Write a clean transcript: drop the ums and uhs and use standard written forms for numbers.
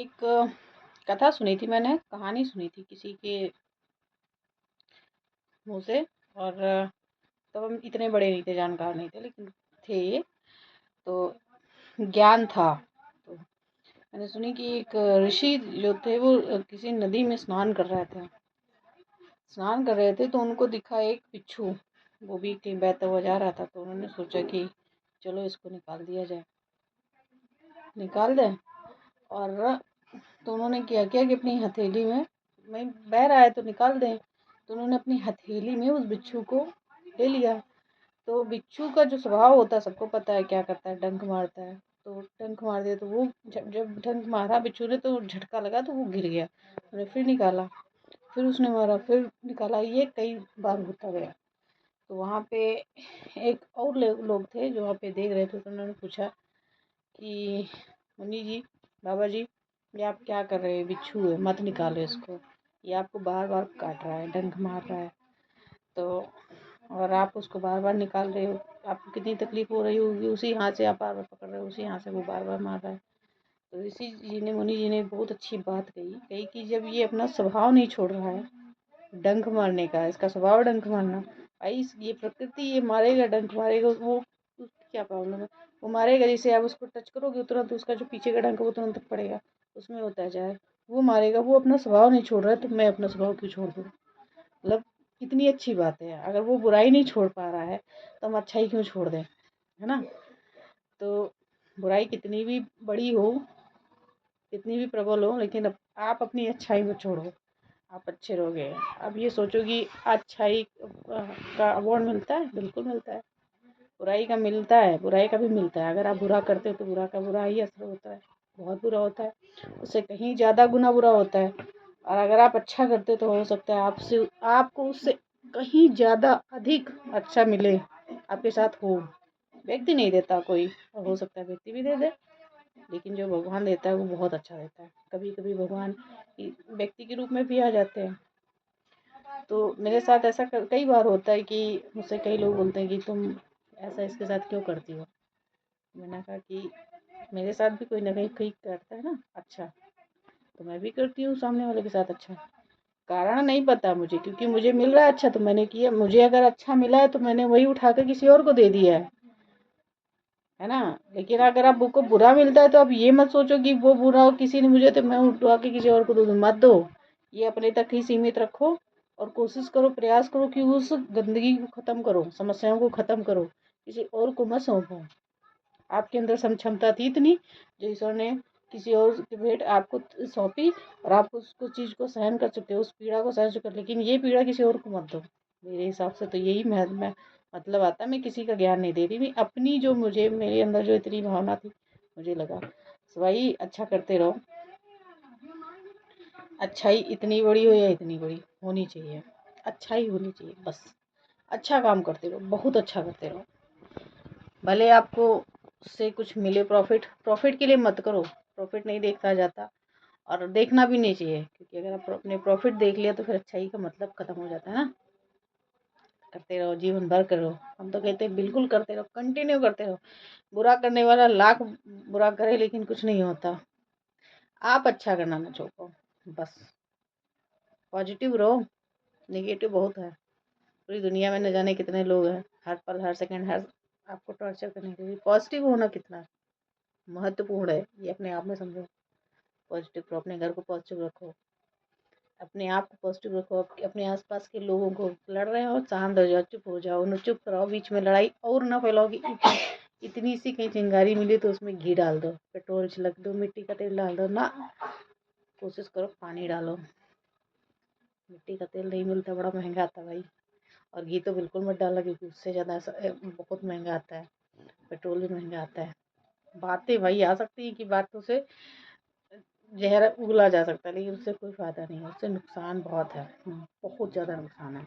एक कथा सुनी थी मैंने, कहानी सुनी थी किसी के मुँह से। और तब हम इतने बड़े नहीं थे, जानकार नहीं थे, लेकिन थे तो ज्ञान था। तो मैंने सुनी कि एक ऋषि जो थे वो किसी नदी में स्नान कर रहे थे। तो उनको दिखा एक बिच्छू, वो भी कहीं बहता हुआ जा रहा था। तो उन्होंने सोचा कि चलो इसको निकाल दिया जाए, निकाल दें। और तो उन्होंने क्या किया कि अपनी हथेली में बह रहा है तो निकाल दें। तो उन्होंने अपनी हथेली में उस बिच्छू को ले लिया। तो बिच्छू का जो स्वभाव होता है सबको पता है, क्या करता है, डंक मारता है। तो डंक मार दिया तो वो जब डंक मारा बिच्छू ने तो झटका लगा तो वो गिर गया। उन्होंने फिर निकाला, फिर उसने मारा, फिर निकाला, ये कई बार होता गया। तो वहाँ पे एक और लोग थे जो वहाँ पे देख रहे थे। तो उन्होंने पूछा कि मुनि जी, बाबा जी, ये आप क्या कर रहे हैं? बिच्छू है, मत निकालो इसको, ये आपको बार बार काट रहा है, डंक मार रहा है। तो और आप उसको बार बार निकाल रहे हो, आपको कितनी तकलीफ हो रही होगी। उसी हाथ से आप बार बार पकड़ रहे हो, उसी हाथ से वो बार बार मार रहा है। तो ऋषि जी ने, मुनि जी ने बहुत अच्छी बात कही कि जब ये अपना स्वभाव नहीं छोड़ रहा है डंक मारने का, इसका स्वभाव डंक मारना, भाई ये प्रकृति, ये मारेगा, डंक मारेगा, वो क्या प्रॉब्लम है, वो मारेगा। जैसे आप उसको टच करोगे तुरंत उसका जो पीछे का डंक वो तुरंत पड़ेगा, उसमें होता है जाए, वो मारेगा। वो अपना स्वभाव नहीं छोड़ रहा है तो मैं अपना स्वभाव क्यों छोड़ दूँ? मतलब कितनी अच्छी बात है। अगर वो बुराई नहीं छोड़ पा रहा है तो हम अच्छाई क्यों छोड़ दें, है ना। तो बुराई कितनी भी बड़ी हो, कितनी भी प्रबल हो, लेकिन आप अपनी अच्छाई मत छोड़ो, आप अच्छे रहोगे। अब ये सोचो कि अच्छाई का अवार्ड मिलता है, बिल्कुल मिलता है। बुराई का मिलता है, बुराई का भी मिलता है। अगर आप बुरा करते हो तो बुरा का बुरा ही असर होता है, बहुत बुरा होता है, उससे कहीं ज़्यादा गुना बुरा होता है। और अगर आप अच्छा करते हो तो हो सकता है आपको उससे कहीं ज़्यादा अधिक अच्छा मिले, आपके साथ हो। व्यक्ति नहीं देता कोई, और हो सकता है व्यक्ति भी दे दे, लेकिन जो भगवान देता है वो बहुत अच्छा देता है। कभी कभी भगवान व्यक्ति के रूप में भी आ जाते हैं। तो मेरे साथ ऐसा कई बार होता है कि मुझसे कई लोग बोलते हैं कि तुम ऐसा इसके साथ क्यों करती हो। मैंने कहा कि मेरे साथ भी कोई ना कहीं करता है ना अच्छा, तो मैं भी करती हूँ सामने वाले के साथ अच्छा। कारण नहीं पता मुझे, क्योंकि मुझे मिल रहा है अच्छा तो मैंने किया। मुझे अगर अच्छा मिला है तो मैंने वही उठाकर किसी और को दे दिया है ना। लेकिन अगर आपको बुरा मिलता है तो आप ये मत सोचो कि वो बुरा हो किसी ने मुझे तो मैं उठवा के किसी और को दे दूँ, मत दो। ये अपने तक ही सीमित रखो और कोशिश करो, प्रयास करो कि उस गंदगी को ख़त्म करो, समस्याओं को ख़त्म करो, किसी और को मत सौंपो। आपके अंदर क्षमता थी इतनी जो ईश्वर ने किसी और की भेंट आपको सौंपी, और आप उसको चीज़ को सहन कर सकते हो, उस पीड़ा को सहन कर, लेकिन ये पीड़ा किसी और को मत दो। मेरे हिसाब से तो यही मतलब आता है। मैं किसी का ज्ञान नहीं दे रही, मैं अपनी जो मुझे मेरे अंदर जो इतनी भावना थी, मुझे लगा भाई अच्छा करते रहो। अच्छाई इतनी बड़ी हो या इतनी बड़ी होनी चाहिए, अच्छाई होनी चाहिए बस। अच्छा काम करते रहो, बहुत अच्छा करते रहो। भले आपको उससे कुछ मिले, प्रॉफिट के लिए मत करो, प्रॉफिट नहीं देखा जाता और देखना भी नहीं चाहिए, क्योंकि अगर आप अपने प्रॉफिट देख लिया तो फिर अच्छाई का मतलब खत्म हो जाता है ना। करते रहो, जीवन भर करो। हम तो कहते हैं बिल्कुल करते रहो, कंटिन्यू करते रहो। बुरा करने वाला लाख बुरा करे लेकिन कुछ नहीं होता। आप अच्छा करना ना छोड़ो, बस पॉजिटिव रहो। नेगेटिव बहुत है पूरी दुनिया में, न जाने कितने लोग हैं, हर पल हर सेकंड हर आपको टॉर्चर करने के लिए। पॉजिटिव होना कितना महत्वपूर्ण है ये अपने आप में समझो। पॉजिटिव रहो, अपने घर को पॉजिटिव रखो, अपने आप को पॉजिटिव रखो, अपने आसपास के लोगों को, लड़ रहे हो शांत हो जाओ, चुप हो जाओ, न चुप रहो, बीच में लड़ाई और ना फैलाओ कि इतनी सी कहीं चिंगारी मिली तो उसमें घी डाल दो, पेट्रोल छिड़क दो, मिट्टी का तेल डाल दो ना। कोशिश करो पानी डालो। मिट्टी का तेल नहीं मिलता, बड़ा महंगा आता है भाई। और घी तो बिल्कुल मत डालना, क्योंकि उससे ज़्यादा बहुत महंगा आता है। पेट्रोल भी महंगा आता है। बातें वही आ सकती है कि बातों से जहर उगला जा सकता है, लेकिन उससे कोई फ़ायदा नहीं है, उससे नुकसान बहुत है, बहुत ज़्यादा नुकसान है।